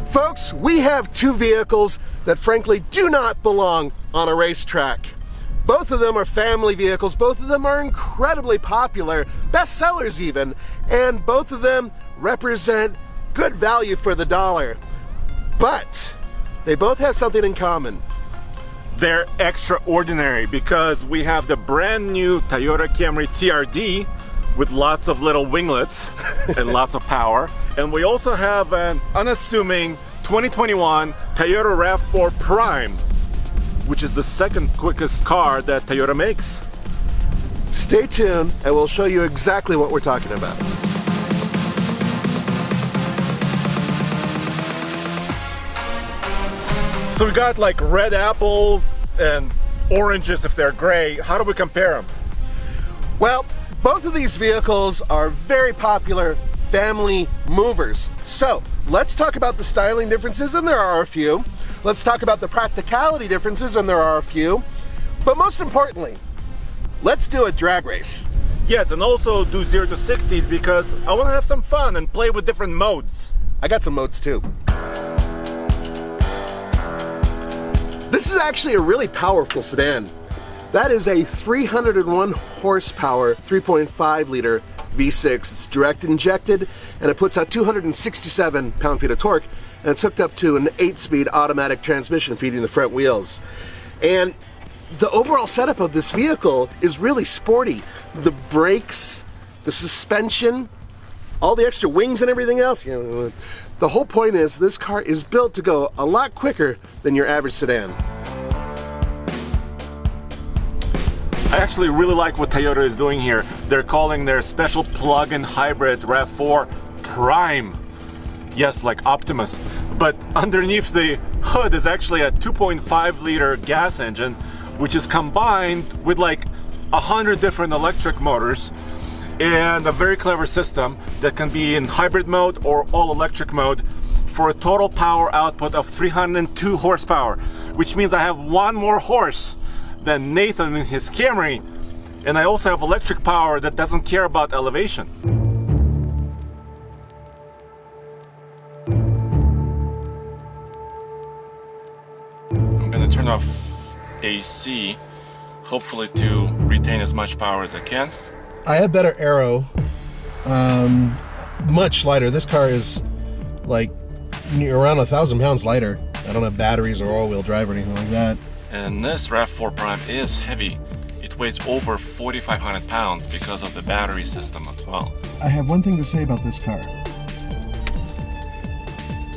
Folks, we have two vehicles that frankly do not belong on a racetrack. Both of them are family vehicles, both of them are incredibly popular, bestsellers even, and both of them represent good value for the dollar. But they both have something in common. They're extraordinary because we have the brand new Toyota Camry TRD with lots of little winglets and lots of power. And we also have an unassuming 2021 Toyota RAV4 Prime, which is the second quickest car that Toyota makes. Stay tuned and we'll show you exactly what we're talking about. So we got like red apples and oranges if they're gray. How do we compare them? Well, both of these vehicles are very popular family movers. So let's talk about the styling differences, and there are a few. Let's talk about the practicality differences, and there are a few. But most importantly, let's do a drag race. Yes, and also do 0 to 60s because I want to have some fun and play with different modes. I got some modes too. This is actually a really powerful sedan. That is a 301 horsepower, 3.5 liter V6. It's direct injected and it puts out 267 pound-feet of torque, and it's hooked up to an 8-speed automatic transmission feeding the front wheels. And the overall setup of this vehicle is really sporty. The brakes, the suspension, all the extra wings and everything else. You know, the whole point is this car is built to go a lot quicker than your average sedan. I actually really like what Toyota is doing here. They're calling their special plug-in hybrid RAV4 Prime. Yes, like Optimus. But underneath the hood is actually a 2.5 liter gas engine, which is combined with like 100 different electric motors and a very clever system that can be in hybrid mode or all electric mode for a total power output of 302 horsepower, which means I have one more horse than Nathan in his Camry, and I also have electric power that doesn't care about elevation. I'm gonna turn off AC, hopefully to retain as much power as I can. I have better aero, much lighter. This car is like around 1,000 pounds lighter. I don't have batteries or all-wheel drive or anything like that. And this RAV4 Prime is heavy. It weighs over 4,500 pounds because of the battery system as well. I have one thing to say about this car.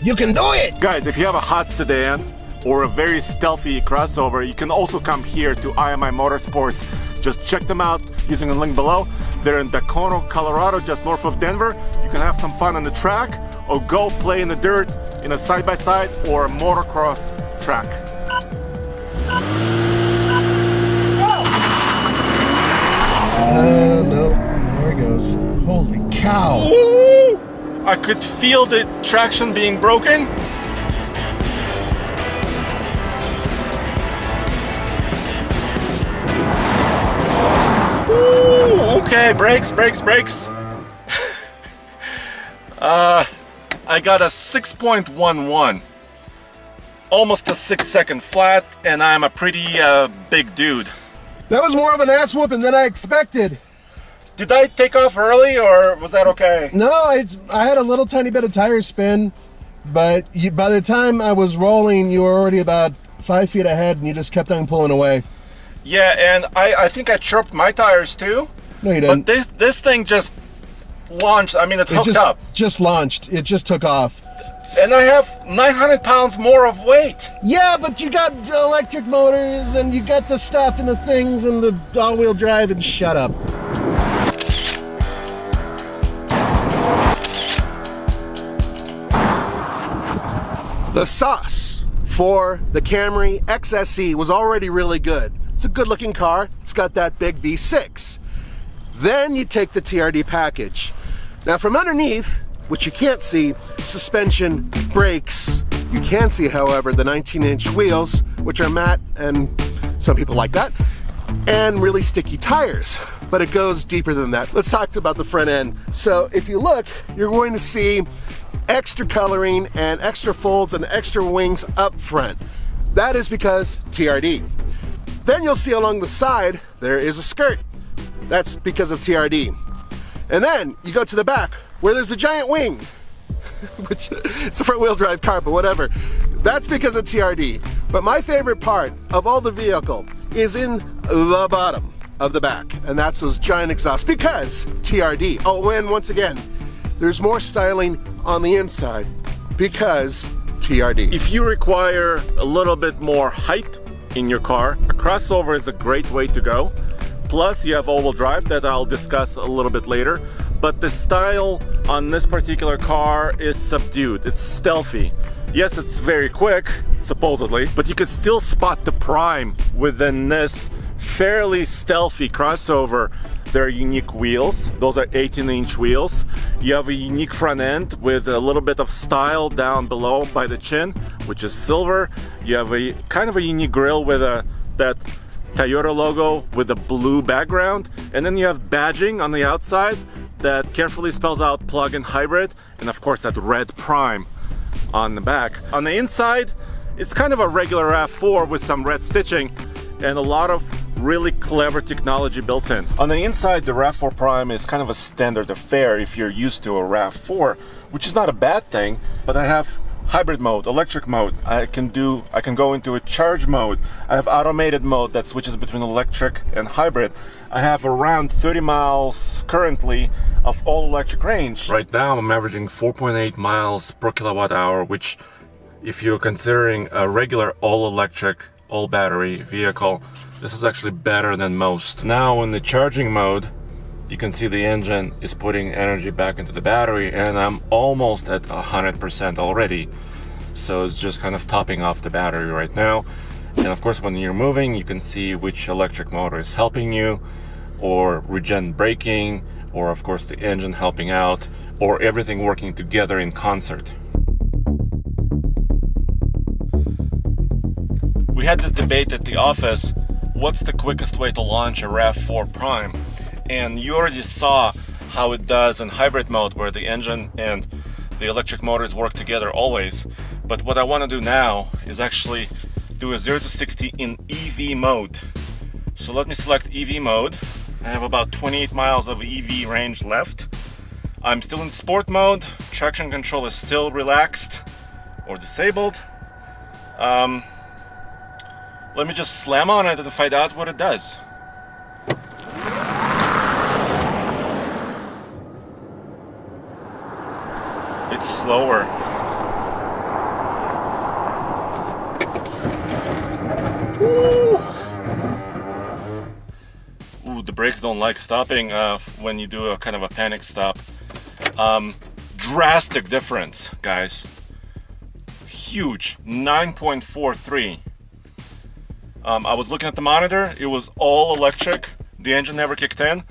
You can do it! Guys, if you have a hot sedan or a very stealthy crossover, you can also come here to IMI Motorsports. Just check them out using the link below. They're in Dacono, Colorado, just north of Denver. You can have some fun on the track or go play in the dirt in a side-by-side or a motocross track. No, there he goes. Holy cow. Ooh, I could feel the traction being broken. Ooh, okay, brakes. I got a 6.11. Almost a 6-second flat, and I'm a pretty big dude. That was more of an ass whooping than I expected. Did I take off early, or was that okay? No, I had a little tiny bit of tire spin, but by the time I was rolling, you were already about 5 feet ahead, and you just kept on pulling away. Yeah, and I think I chirped my tires too. No, you didn't. But this thing just launched. I mean, it hooked up. Just launched. It just took off. And I have 900 pounds more of weight. Yeah, but you got electric motors, and you got the stuff and the things and the all-wheel drive, and shut up. The sauce for the Camry XSE was already really good. It's a good-looking car. It's got that big V6. Then you take the TRD package. Now from underneath, which you can't see, suspension, brakes. You can see, however, the 19-inch wheels, which are matte, and some people like that, and really sticky tires. but it goes deeper than that. Let's talk about the front end. So if you look, you're going to see extra coloring and extra folds and extra wings up front. That is because TRD. Then you'll see along the side, there is a skirt. That's because of TRD. And then you go to the back where there's a giant wing, which it's a front wheel drive car, but whatever. That's because of TRD. But my favorite part of all the vehicle is in the bottom of the back, and that's those giant exhausts because TRD. Oh, and once again, there's more styling on the inside because TRD. If you require a little bit more height in your car, a crossover is a great way to go. Plus you have all-wheel drive that I'll discuss a little bit later, but the style on this particular car is subdued. It's stealthy. Yes, it's very quick, supposedly, but you could still spot the Prime within this fairly stealthy crossover. There are unique wheels. Those are 18-inch wheels. You have a unique front end with a little bit of style down below by the chin, which is silver. You have a kind of a unique grille with that Toyota logo with a blue background. And then you have badging on the outside that carefully spells out plug-in hybrid. And of course that red Prime on the back. On the inside, it's kind of a regular RAV4 with some red stitching and a lot of really clever technology built in. On the inside, the RAV4 Prime is kind of a standard affair if you're used to a RAV4, which is not a bad thing, but I have hybrid mode, electric mode. I can go into a charge mode. I have automated mode that switches between electric and hybrid. I have around 30 miles currently of all electric range. Right now I'm averaging 4.8 miles per kilowatt hour, which if you're considering a regular all electric, all battery vehicle, this is actually better than most. Now in the charging mode, you can see the engine is putting energy back into the battery, and I'm almost at 100% already. So it's just kind of topping off the battery right now. And of course, when you're moving, you can see which electric motor is helping you, or regen braking, or of course the engine helping out, or everything working together in concert. We had this debate at the office. What's the quickest way to launch a RAV4 Prime? And you already saw how it does in hybrid mode, where the engine and the electric motors work together always. But what I want to do now is actually do a 0 to 60 in EV mode. So let me select EV mode. I have about 28 miles of EV range left. I'm still in sport mode. Traction control is still relaxed or disabled. Let me just slam on it and find out what it does. It's slower. Ooh, the brakes don't like stopping when you do a kind of a panic stop. Drastic difference, guys. Huge, 9.43. I was looking at the monitor, it was all electric, the engine never kicked in,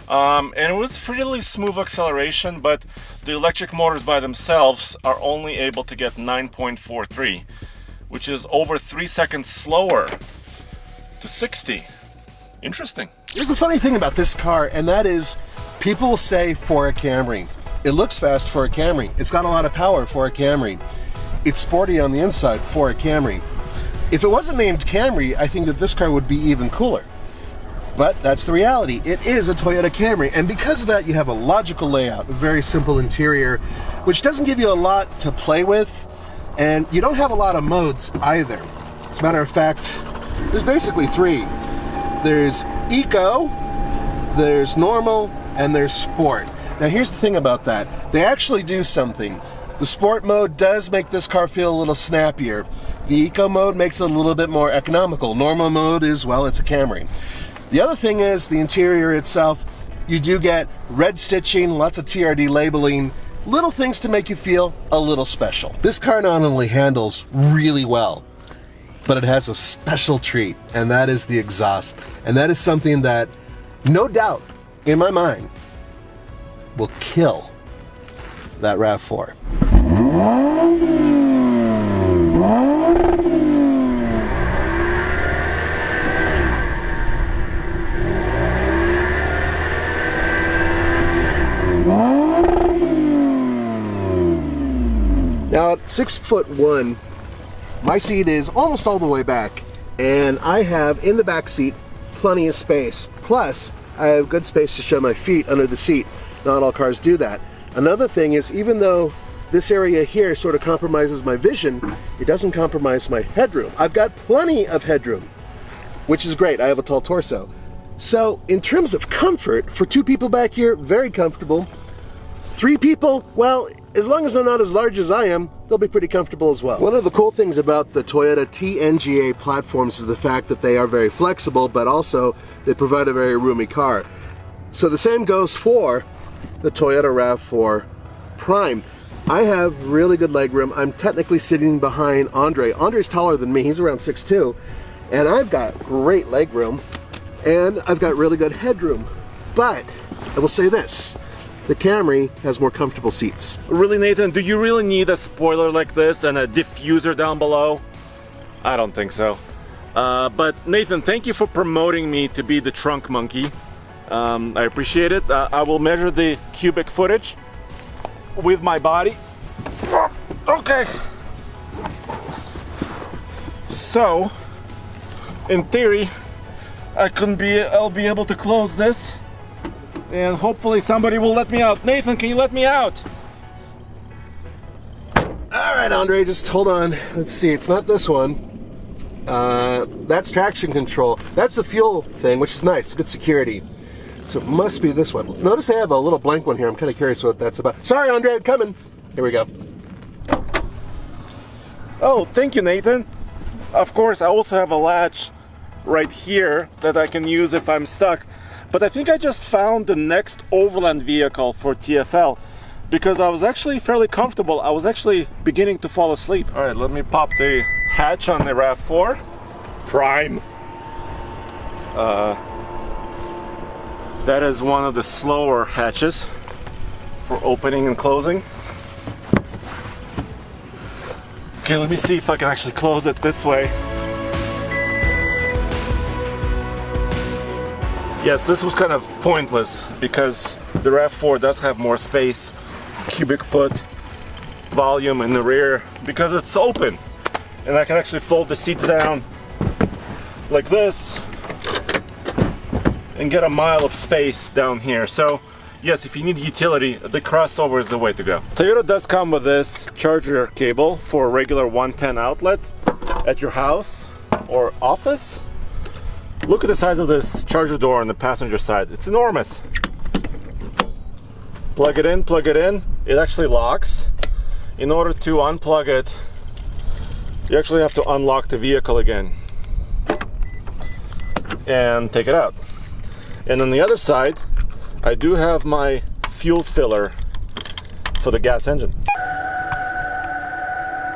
and it was really smooth acceleration, but the electric motors by themselves are only able to get 9.43, which is over 3 seconds slower to 60. Interesting. Here's the funny thing about this car, and that is people say for a Camry. It looks fast for a Camry. It's got a lot of power for a Camry. It's sporty on the inside for a Camry. If it wasn't named Camry, I think that this car would be even cooler. But that's the reality. It is a Toyota Camry, and because of that, you have a logical layout, a very simple interior, which doesn't give you a lot to play with, and you don't have a lot of modes either. As a matter of fact, there's basically 3. There's Eco, there's Normal, and there's Sport. Now here's the thing about that. They actually do something. The Sport mode does make this car feel a little snappier. The Eco mode makes it a little bit more economical. Normal mode is, well, it's a Camry. The other thing is the interior itself. You do get red stitching, lots of TRD labeling, little things to make you feel a little special. This car not only handles really well, but it has a special treat, and that is the exhaust. And that is something that, no doubt, in my mind, will kill that RAV4. Now at 6'1", my seat is almost all the way back, and I have in the back seat plenty of space. Plus, I have good space to show my feet under the seat. Not all cars do that. Another thing is, even though this area here sort of compromises my vision, it doesn't compromise my headroom. I've got plenty of headroom, which is great. I have a tall torso. So in terms of comfort, for 2 people back here, very comfortable. 3 people, well, as long as they're not as large as I am, they'll be pretty comfortable as well. One of the cool things about the Toyota TNGA platforms is the fact that they are very flexible, but also they provide a very roomy car. So the same goes for the Toyota RAV4 Prime. I have really good legroom. I'm technically sitting behind Andre. Andre's taller than me, he's around 6'2", and I've got great legroom, and I've got really good headroom. But I will say this, the Camry has more comfortable seats. Really, Nathan, do you really need a spoiler like this and a diffuser down below? I don't think so. But Nathan, thank you for promoting me to be the trunk monkey. I appreciate it. I will measure the cubic footage with my body. Okay. So, in theory, I'll be able to close this, and hopefully somebody will let me out. Nathan, can you let me out? All right, Andre, just hold on. Let's see, it's not this one. That's traction control. That's the fuel thing, which is nice, good security. So it must be this one. Notice I have a little blank one here. I'm kind of curious what that's about. Sorry, Andre, I'm coming. Here we go. Oh, thank you, Nathan. Of course, I also have a latch right here that I can use if I'm stuck. But I think I just found the next overland vehicle for TFL, because I was actually fairly comfortable. I was actually beginning to fall asleep. All right, let me pop the hatch on the RAV4 Prime. That is one of the slower hatches for opening and closing. Okay, let me see if I can actually close it this way. Yes, this was kind of pointless because the RAV4 does have more space, cubic foot volume in the rear, because it's open. And I can actually fold the seats down like this and get a mile of space down here. So yes, if you need utility, the crossover is the way to go. Toyota does come with this charger cable for a regular 110 outlet at your house or office. Look at the size of this charger door on the passenger side. It's enormous. Plug it in, plug it in. It actually locks. In order to unplug it, you actually have to unlock the vehicle again and take it out. And on the other side, I do have my fuel filler for the gas engine.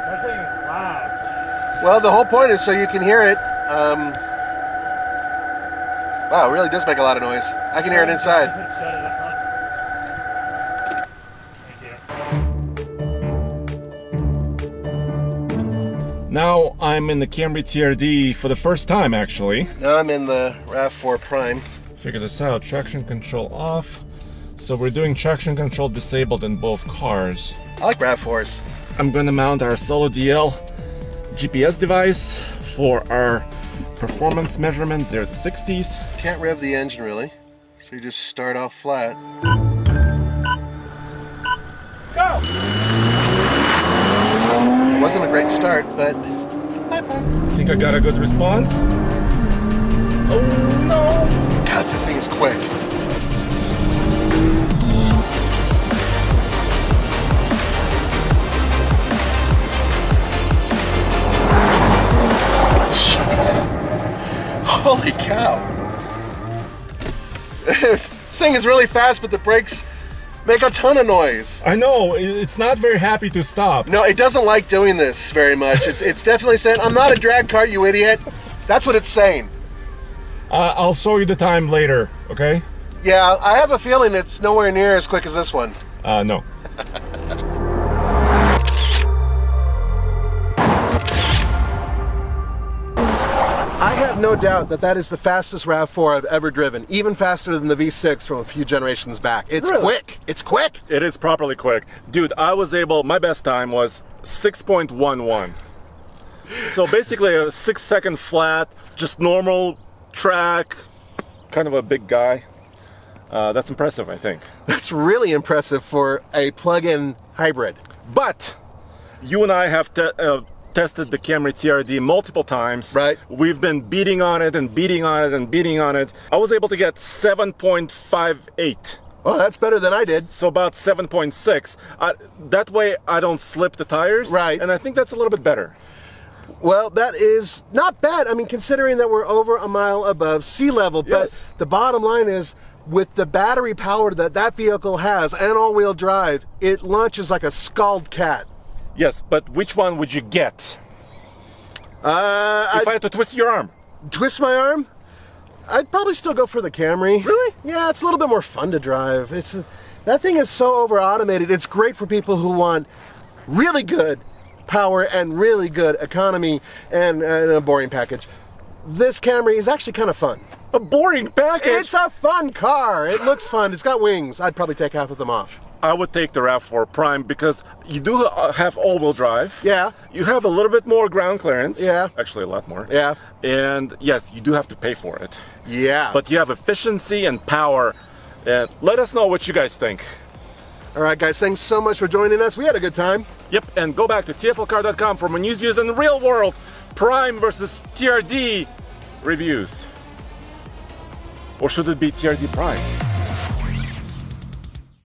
That thing is loud. Well, the whole point is so you can hear it. Wow, it really does make a lot of noise. I can hear it inside. Now I'm in the Camry TRD for the first time, actually. Now I'm in the RAV4 Prime. Figure this out. Traction control off. So we're doing traction control disabled in both cars. I like RAV4s. I'm going to mount our Solo DL GPS device for our performance measurement 0 to 60s. Can't rev the engine really, so you just start off flat. Go! It wasn't a great start, but I think I got a good response. Oh no! God, this thing is quick. Jeez. Holy cow. This thing is really fast, but the brakes make a ton of noise. I know, it's not very happy to stop. No, it doesn't like doing this very much. It's definitely saying, I'm not a drag car, you idiot. That's what it's saying. I'll show you the time later, okay? Yeah, I have a feeling it's nowhere near as quick as this one. No. I have have no doubt that that is the fastest RAV4 I've ever driven, even faster than the V6 from a few generations back. It's Really? quick. It's quick. It is properly quick. Dude, my best time was 6.11. So basically a 6-second flat, just normal track, kind of a big guy. That's impressive, I think. That's really impressive for a plug-in hybrid. But you and I have tested the Camry TRD multiple times. Right. We've been beating on it and beating on it and beating on it. I was able to get 7.58. Oh, that's better than I did. So about 7.6. That way I don't slip the tires. Right. And I think that's a little bit better. Well, that is not bad. I mean, considering that we're over a mile above sea level. But Yes. the bottom line is, with the battery power that that vehicle has and all-wheel drive, it launches like a scald cat. Yes, but which one would you get? If I'd I had to twist your arm. twist my arm. I'd probably still go for the Camry. Really? Yeah, it's a little bit more fun to drive. That thing is so over-automated. It's great for people who want really good power and really good economy and a boring package. This Camry is actually kind of fun. A boring package. It's a fun car. It looks fun. It's got wings. I'd probably take half of them off. I would take the RAV4 Prime because you do have all-wheel drive. Yeah. You have a little bit more ground clearance. Yeah. Actually, a lot more. Yeah. And yes, you do have to pay for it. Yeah. But you have efficiency and power. And let us know what you guys think. All right, guys. Thanks so much for joining us. We had a good time. Yep, and go back to tflcar.com for more news, views, and real-world Prime versus TRD reviews. Or should it be TRD Prime?